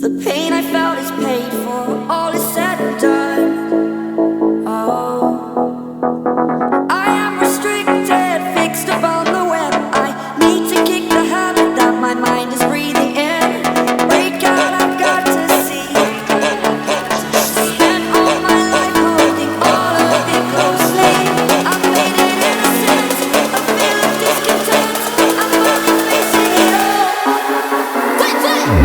The pain I felt is paid for, all is said and done. Oh, I am restricted, fixed upon the web. I need to kick the habit that my mind is breathing in. Break out, I've got to see. Spent all my life holding all of it closely. I've made it innocent, a feeling discontent. I'm finally facing it all. Wait, wait.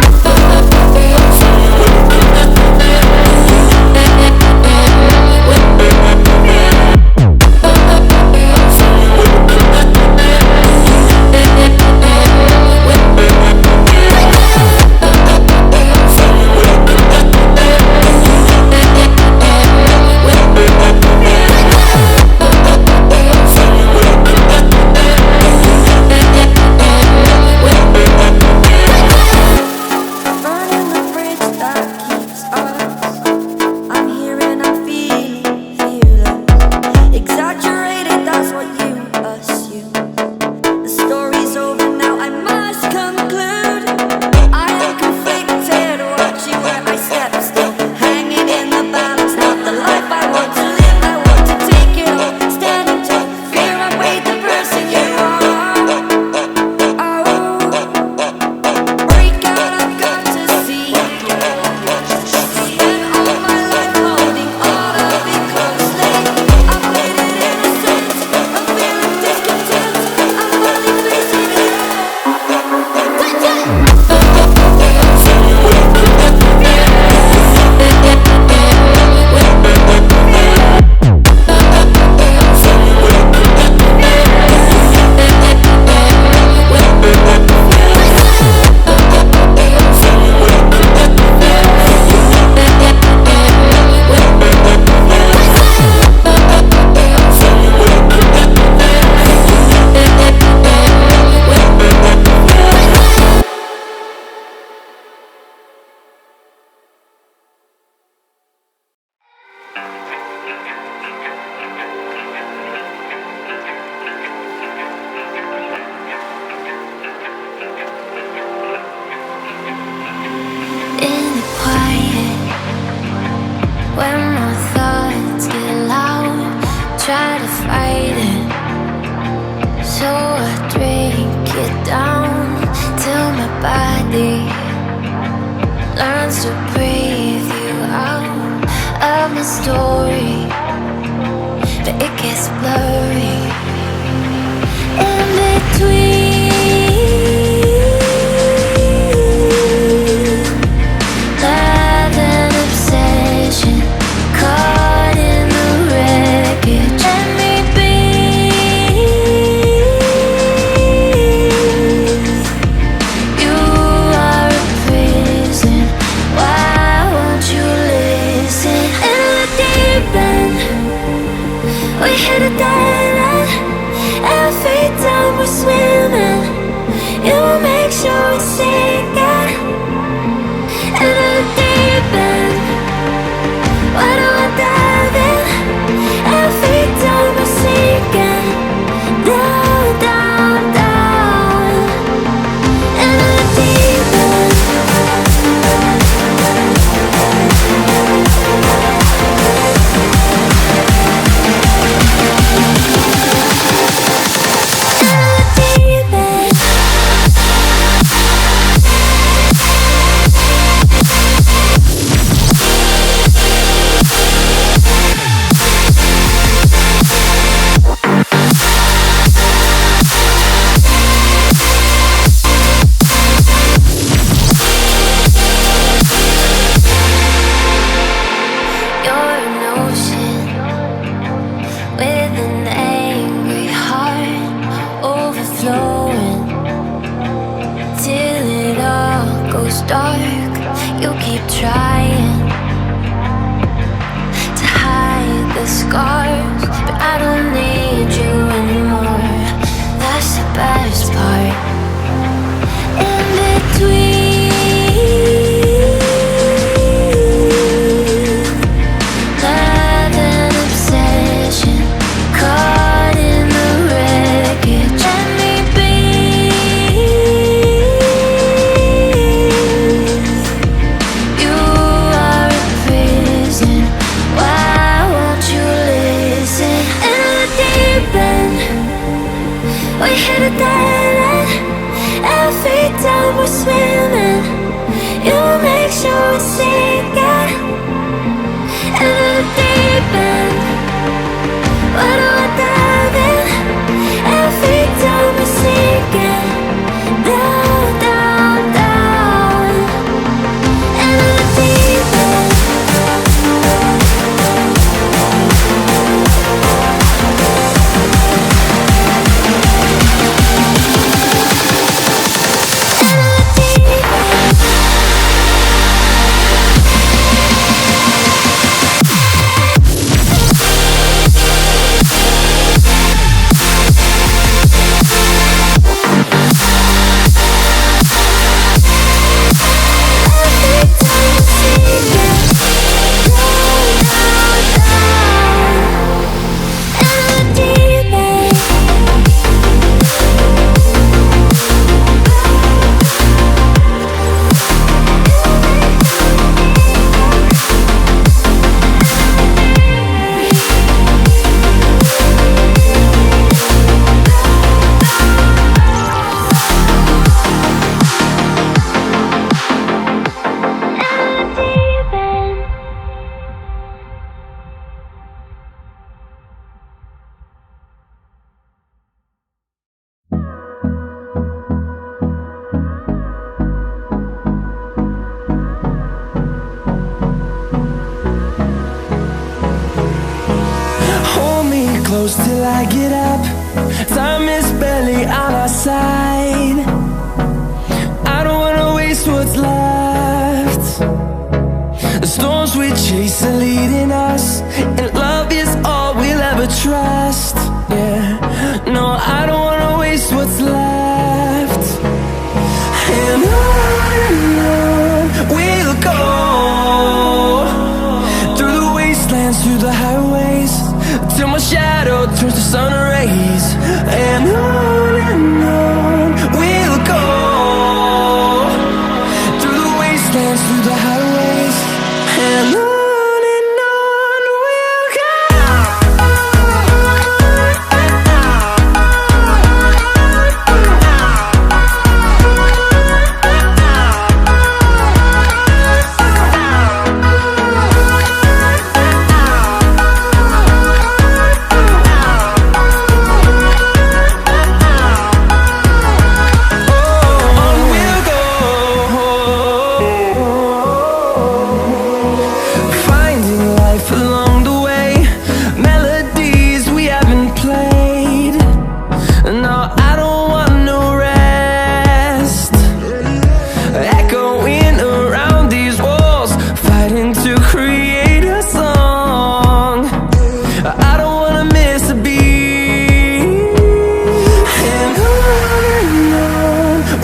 close till I get up. Time is barely on our side. I don't wanna waste what's left. The storms we chase are leading us, and love is all we'll ever trust. Yeah, no, I don't wanna waste what's left. And on we'll go, through the wastelands, through the highways, till my shadow turns to sun rays. And on we'll go, through the wastelands, through the highways, and on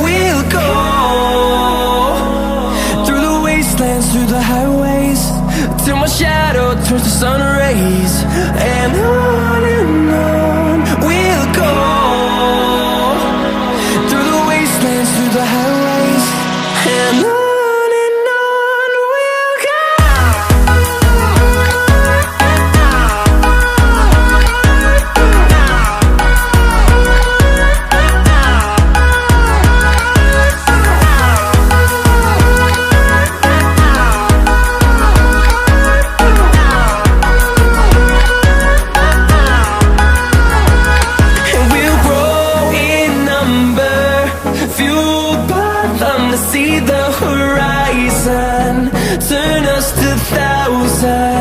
we'll go. Through the highways, till my shadow turns to sun rays. And on we'll go, through the wastelands, through the highways, and on we'll go. See the horizon, turn us to thousands.